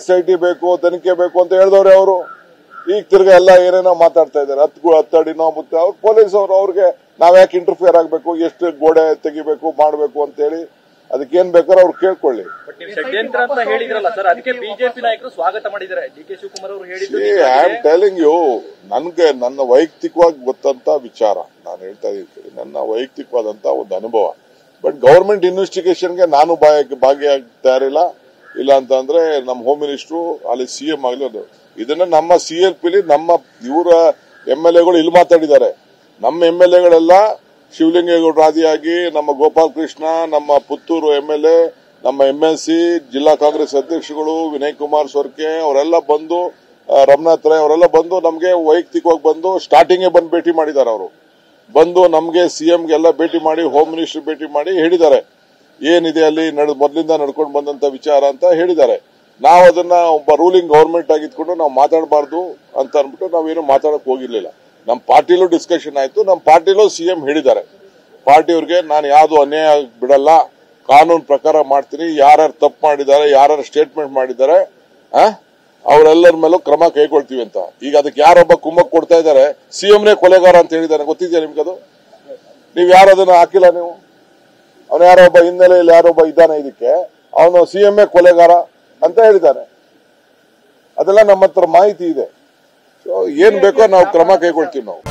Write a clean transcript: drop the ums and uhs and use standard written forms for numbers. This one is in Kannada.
SIT ಬೇಕು, ತನಿಖೆ ಬೇಕು ಅಂತ ಹೇಳಿದವ್ರೆ ಅವರು. ಈಗ ತಿರ್ಗಾ ಎಲ್ಲ ಏನೇನೋ ಮಾತಾಡ್ತಾ ಇದ್ದಾರೆ. ಹತ್ತಡಿನೋ ಮುತ್ತೆ ಅವ್ರು ಪೊಲೀಸ್ ಅವರು, ಅವ್ರಿಗೆ ನಾವ್ ಯಾಕೆ ಇಂಟರ್ಫಿಯರ್ ಆಗ್ಬೇಕು, ಎಷ್ಟು ಗೋಡೆ ತೆಗಿಬೇಕು ಮಾಡಬೇಕು ಅಂತ ಹೇಳಿ ಅದಕ್ಕೇನ್ ಬೇಕಾದ್ರೆ ಅವ್ರು ಕೇಳ್ಕೊಳ್ಳಿ. ಷಡ್ಯಂತ್ರ ಅಂತ ಹೇಳಿದ್ರಲ್ಲ ಸರ್, ಅದಕ್ಕೆ ಬಿಜೆಪಿ ನಾಯಕರು ಸ್ವಾಗತ ಮಾಡಿದ್ದಾರೆ. DK ಶಿವಕುಮಾರ್ ಅವರು ಹೇಳಿದ್ರು. ಐ ಆಮ್ ಟೆಲಿಂಗ್ ಯು, ನನ್ಗೆ ನನ್ನ ವೈಯಕ್ತಿಕವಾಗಿ ಗೊತ್ತಂತ ವಿಚಾರ ನಾನು ಹೇಳ್ತಾ ಇದ್ದೀನಿ, ನನ್ನ ವೈಯಕ್ತಿಕವಾದಂತ ಒಂದು ಅನುಭವ. ಬಟ್ ಗವರ್ಮೆಂಟ್ ಇನ್ವೆಸ್ಟಿಗೇಷನ್ಗೆ ನಾನು ಭಾಗಿಯಾಗ್ತಾ ಇರಲಿಲ್ಲ. ಇಲ್ಲ ಅಂತಂದ್ರೆ ನಮ್ಮ ಹೋಮ್ ಮಿನಿಸ್ಟ್ರು ಅಲ್ಲಿ CM ಆಗ್ಲಿ, ಇದನ್ನ ನಮ್ಮ CLPಲಿ ನಮ್ಮ ಇವರ MLAಗಳು ಇಲ್ಲಿ ಮಾತಾಡಿದ್ದಾರೆ. ನಮ್ಮ MLAಗಳೆಲ್ಲ ಶಿವಲಿಂಗೇಗೌಡರು ಆದಿಯಾಗಿ, ನಮ್ಮ ಗೋಪಾಲ್ ಕೃಷ್ಣ, ನಮ್ಮ ಪುತ್ತೂರು MLA, ನಮ್ಮ MLC, ಜಿಲ್ಲಾ ಕಾಂಗ್ರೆಸ್ ಅಧ್ಯಕ್ಷಗಳು ವಿನಯ್ ಕುಮಾರ್ ಸೊರ್ಕೆ ಅವರೆಲ್ಲ ಬಂದು, ರಮನಾಥ್ ರೈ ಅವರೆಲ್ಲ ಬಂದು ನಮ್ಗೆ ವೈಯಕ್ತಿಕವಾಗಿ ಬಂದು ಸ್ಟಾರ್ಟಿಂಗ್ ಬಂದು ಭೇಟಿ ಮಾಡಿದ್ದಾರೆ. ಅವರು ಬಂದು ನಮ್ಗೆ CMಗೆಲ್ಲ ಭೇಟಿ ಮಾಡಿ, ಹೋಮ್ ಮಿನಿಸ್ಟರ್ ಭೇಟಿ ಮಾಡಿ ಹೇಳಿದ್ದಾರೆ ಏನಿದೆ ಅಲ್ಲಿ ಮೊದಲಿಂದ ನಡ್ಕೊಂಡು ಬಂದಂತ ವಿಚಾರ ಅಂತ ಹೇಳಿದ್ದಾರೆ. ನಾವು ಅದನ್ನ ಒಬ್ಬ ರೂಲಿಂಗ್ ಗವರ್ಮೆಂಟ್ ಆಗಿದ್ಕೊಂಡು ನಾವು ಮಾತಾಡಬಾರ್ದು ಅಂತ ಅನ್ಬಿಟ್ಟು ನಾವೇನು ಮಾತಾಡಕ್ ಹೋಗಿರ್ಲಿಲ್ಲ. ನಮ್ಮ ಪಾರ್ಟಿಲೂ ಡಿಸ್ಕಷನ್ ಆಯ್ತು. ನಮ್ಮ ಪಾರ್ಟಿಲೂ CM ಹೇಳಿದ್ದಾರೆ, ಪಾರ್ಟಿಯವ್ರಿಗೆ ನಾನು ಯಾವ್ದು ಅನ್ಯಾಯ ಬಿಡಲ್ಲ, ಕಾನೂನು ಪ್ರಕಾರ ಮಾಡ್ತೀನಿ, ಯಾರ್ಯಾರು ತಪ್ಪು ಮಾಡಿದ್ದಾರೆ, ಯಾರ್ಯಾರು ಸ್ಟೇಟ್ಮೆಂಟ್ ಮಾಡಿದ್ದಾರೆ ಅವರೆಲ್ಲರ ಮೇಲೂ ಕ್ರಮ ಕೈಗೊಳ್ತೀವಿ ಅಂತ. ಈಗ ಅದಕ್ಕೆ ಯಾರೊಬ್ಬ ಕುಮ್ಮಕ್ ಕೊಡ್ತಾ ಇದ್ದಾರೆ, CMನೇ ಕೊಲೆಗಾರ ಅಂತ ಹೇಳಿದ್ದಾನೆ. ಗೊತ್ತಿದೆಯಾ ನಿಮ್ಗದು? ನೀವ್ ಯಾರು ಅದನ್ನ ಹಾಕಿಲ್ಲ. ನೀವು ಅವನು ಯಾರೊಬ್ಬ ಹಿನ್ನೆಲೆಯಲ್ಲಿ ಯಾರೊಬ್ಬ ಇದ್ದಾನೆ, ಇದಕ್ಕೆ ಅವನು CMನೇ ಕೊಲೆಗಾರ ಅಂತ ಹೇಳಿದ್ದಾನೆ. ಅದೆಲ್ಲ ನಮ್ಮ ಹತ್ರ ಮಾಹಿತಿ ಇದೆ. ಸೊ ಏನ್ ಬೇಕೋ ನಾವು ಕ್ರಮ ಕೈಗೊಳ್ತೀವಿ ನಾವು.